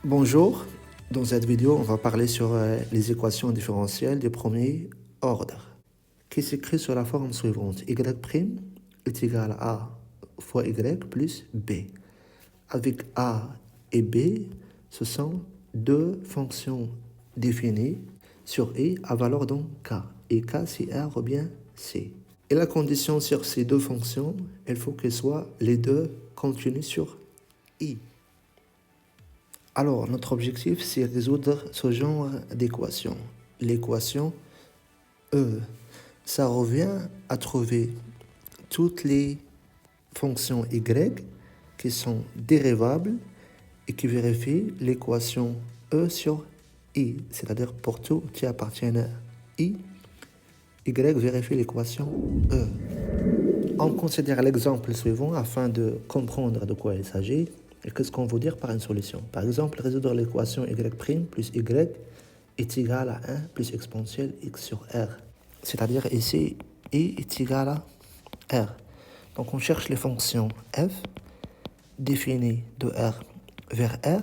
Bonjour, dans cette vidéo, on va parler sur les équations différentielles du premier ordre, qui s'écrit sur la forme suivante. Y' est égal à A fois Y plus B. Avec A et B, ce sont deux fonctions définies sur I à valeur donc K. Et K, c'est R ou bien C. Et la condition sur ces deux fonctions, il faut qu'elles soient les deux continues sur I. Alors, notre objectif, c'est résoudre ce genre d'équation. L'équation E, ça revient à trouver toutes les fonctions y qui sont dérivables et qui vérifient l'équation E sur I. C'est-à-dire pour tout qui appartient à I, Y vérifie l'équation E. On considère l'exemple suivant afin de comprendre de quoi il s'agit. Et qu'est-ce qu'on veut dire par une solution? Par exemple, résoudre l'équation y' plus y est égal à 1 plus exponentielle x sur r. C'est-à-dire ici, i est égal à r. Donc on cherche les fonctions f définies de r vers r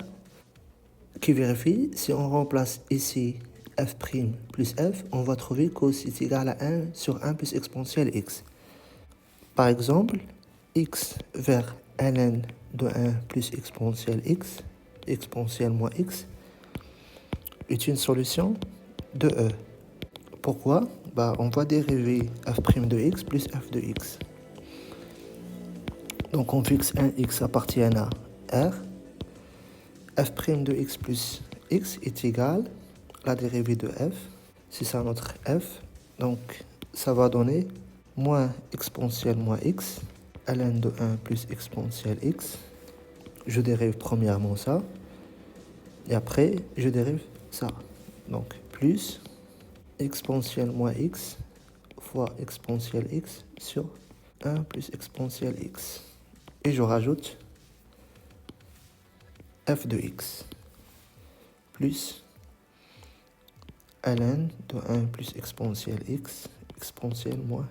qui vérifient si on remplace ici f' plus f, on va trouver que c'est égal à 1 sur 1 plus exponentielle x. Par exemple, x vers ln de 1 plus exponentielle x, exponentielle moins x, est une solution de E. Pourquoi? On va dériver f' de x plus f de x. Donc on fixe un x appartient à R. f' de x plus x est égal à la dérivée de f. C'est ça notre f. Donc ça va donner moins exponentielle moins x, ln de 1 plus exponentielle x. Je dérive premièrement ça. Et après, je dérive ça. Donc plus exponentielle moins x fois exponentielle x sur 1 plus exponentielle x. Et je rajoute f de x plus ln de 1 plus exponentielle x, exponentielle moins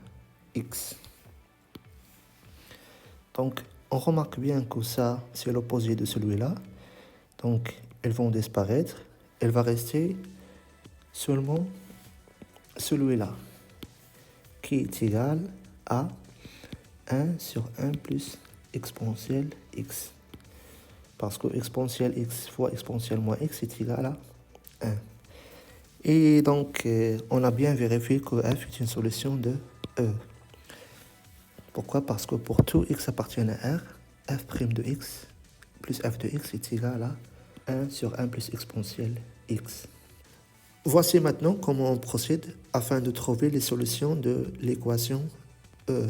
x. Donc, on remarque bien que ça, c'est l'opposé de celui-là. Donc, elles vont disparaître. Elle va rester seulement celui-là, qui est égal à 1 sur 1 plus exponentielle x. Parce que exponentielle x fois exponentielle moins x est égal à 1. Et donc, on a bien vérifié que f est une solution de E. Pourquoi? Parce que pour tout x appartient à R, f' de x plus f de x est égal à 1 sur 1 plus exponentielle x. Voici maintenant comment on procède afin de trouver les solutions de l'équation E.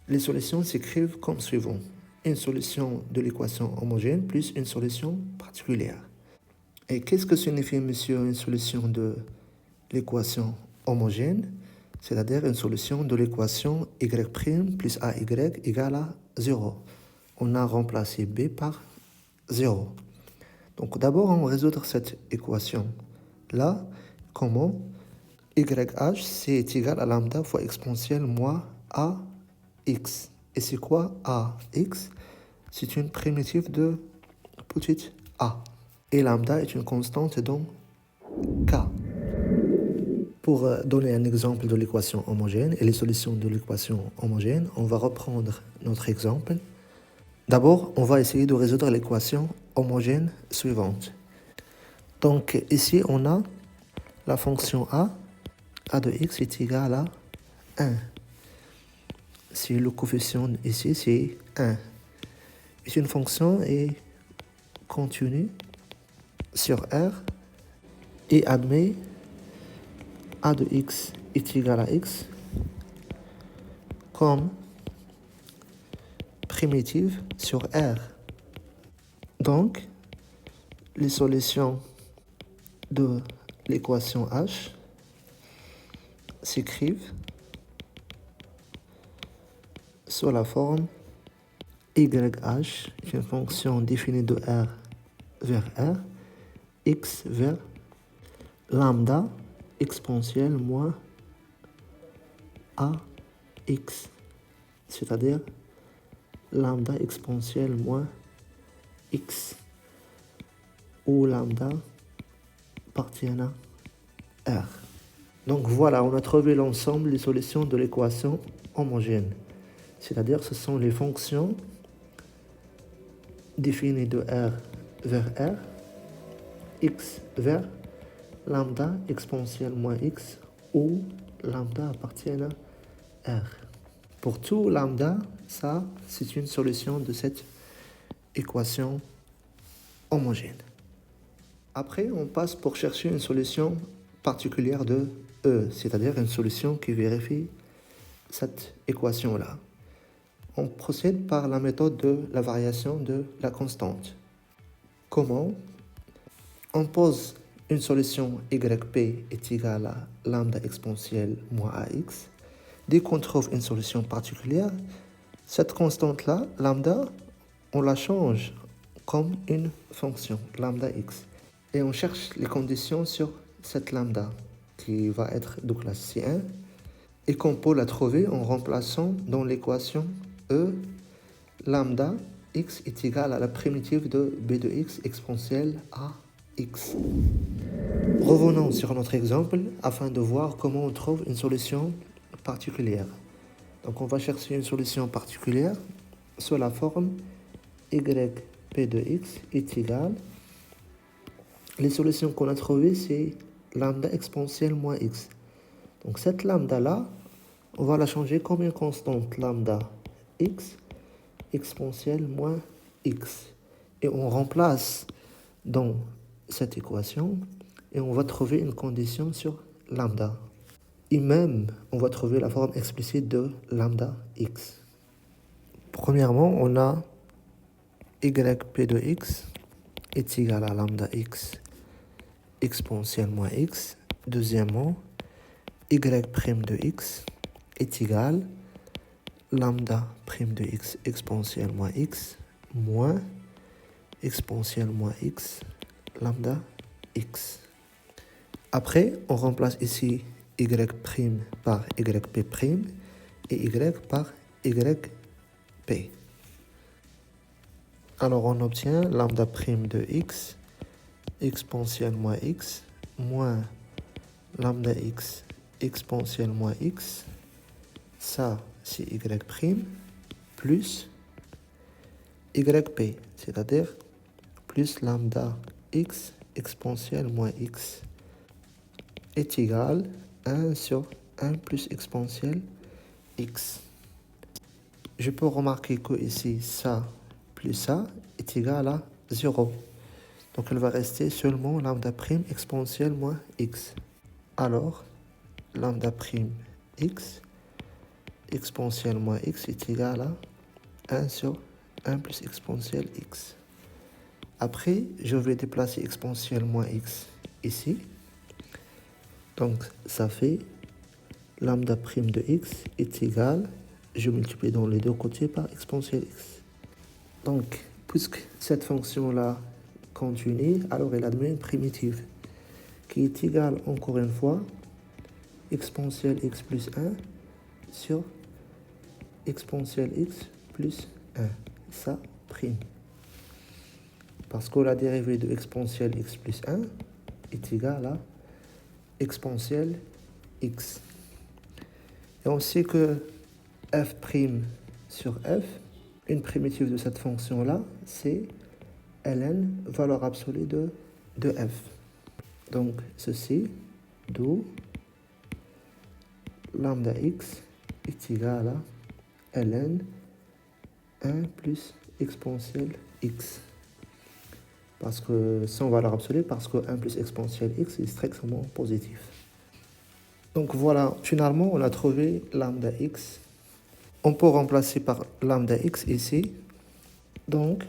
Les solutions s'écrivent comme suivant. Une solution de l'équation homogène plus une solution particulière. Et qu'est-ce que signifie, monsieur, une solution de l'équation homogène? C'est-à-dire une solution de l'équation y' plus ay égale à 0. On a remplacé b par 0. Donc d'abord, on va résoudre cette équation. Là, comment? YH, c'est égal à lambda fois exponentielle moins AX. Et c'est quoi AX? C'est une primitive de petite a. Et lambda est une constante dans K. Pour donner un exemple de l'équation homogène et les solutions de l'équation homogène, on va reprendre notre exemple. D'abord, on va essayer de résoudre l'équation homogène suivante. Donc ici, on a la fonction a de x est égal à 1. Si le coefficient ici, c'est 1. C'est une fonction et continue sur R et admet a de x est égal à x comme primitive sur R. Donc, les solutions de l'équation H s'écrivent sous la forme YH, une fonction définie de R vers R, x vers lambda exponentielle moins AX, c'est-à-dire lambda exponentielle moins x, où lambda appartient à R. Donc voilà, on a trouvé l'ensemble des solutions de l'équation homogène. C'est-à-dire ce sont les fonctions définies de R vers R, x vers lambda exponentielle moins x, où lambda appartient à R. Pour tout lambda, ça, c'est une solution de cette équation homogène. Après, on passe pour chercher une solution particulière de E, c'est-à-dire une solution qui vérifie cette équation-là. On procède par la méthode de la variation de la constante. Comment? On pose une solution yp est égale à lambda exponentielle moins ax. Dès qu'on trouve une solution particulière, cette constante-là, lambda, on la change comme une fonction, lambda x. Et on cherche les conditions sur cette lambda, qui va être de classe C1, et qu'on peut la trouver en remplaçant dans l'équation E, lambda x est égal à la primitive de b de x exponentielle à x. Revenons sur notre exemple afin de voir comment on trouve une solution particulière. Donc on va chercher une solution particulière sous la forme yp de x est égal. Les solutions qu'on a trouvées, c'est lambda exponentielle moins x. Donc cette lambda-là, on va la changer comme une constante lambda x exponentielle moins x. Et on remplace dans cette équation et on va trouver une condition sur lambda. Et même, on va trouver la forme explicite de lambda x. Premièrement, on a yp de x est égal à lambda x exponentielle moins x. Deuxièmement, y' de x est égal lambda prime de x exponentielle moins x moins exponentielle moins x lambda x. Après, on remplace ici y' par yp' et y par yp. Alors on obtient lambda prime de x exponentielle moins x moins lambda x exponentielle moins x. Ça, c'est y' plus yp, c'est-à-dire plus lambda x exponentielle moins x est égal à 1 sur 1 plus exponentielle x. Je peux remarquer que ici, ça plus ça est égal à 0. Donc, il va rester seulement lambda prime exponentielle moins x. Alors, lambda prime x exponentielle moins x est égal à 1 sur 1 plus exponentielle x. Après, je vais déplacer exponentielle moins x ici. Donc, ça fait lambda prime de x est égal, je multiplie dans les deux côtés par exponentielle x. Donc, puisque cette fonction-là continue, alors elle admet une primitive qui est égale, encore une fois, exponentielle x plus 1 sur exponentielle x plus 1. Ça, prime. Parce que la dérivée de exponentielle x plus 1 est égale à exponentielle x. Et on sait que f' sur f, une primitive de cette fonction-là, c'est ln, valeur absolue de f. Donc, ceci, d'où lambda x est égal à ln 1 plus exponentielle x. Parce que, sans valeur absolue, parce que 1 plus exponentielle x est strictement positif. Donc voilà, finalement, on a trouvé lambda x. On peut remplacer par lambda x ici. Donc,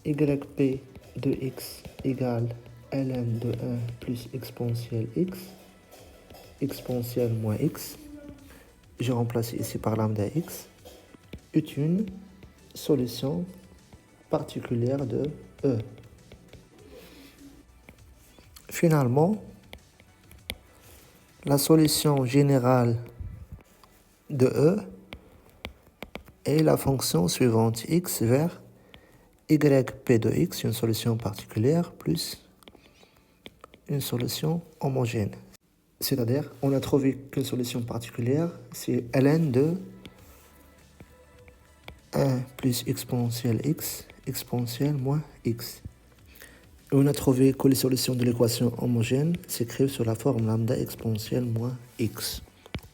yp de x égale ln de 1 plus exponentielle x, exponentielle moins x. Je remplace ici par lambda x, est une solution particulière de E. Finalement, la solution générale de E est la fonction suivante, x vers YP de x, une solution particulière, plus une solution homogène. C'est-à-dire, on a trouvé qu'une solution particulière, c'est ln de 1 plus exponentielle x, exponentielle moins x. Et on a trouvé que les solutions de l'équation homogène s'écrivent sur la forme lambda exponentielle moins x,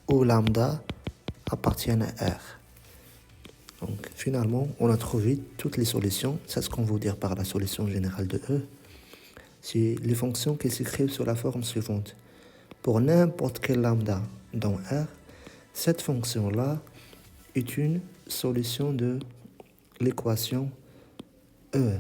où lambda appartient à R. Donc finalement, on a trouvé toutes les solutions. C'est ce qu'on veut dire par la solution générale de E. C'est les fonctions qui s'écrivent sur la forme suivante. Pour n'importe quel lambda dans R, cette fonction-là est une solution de l'équation E.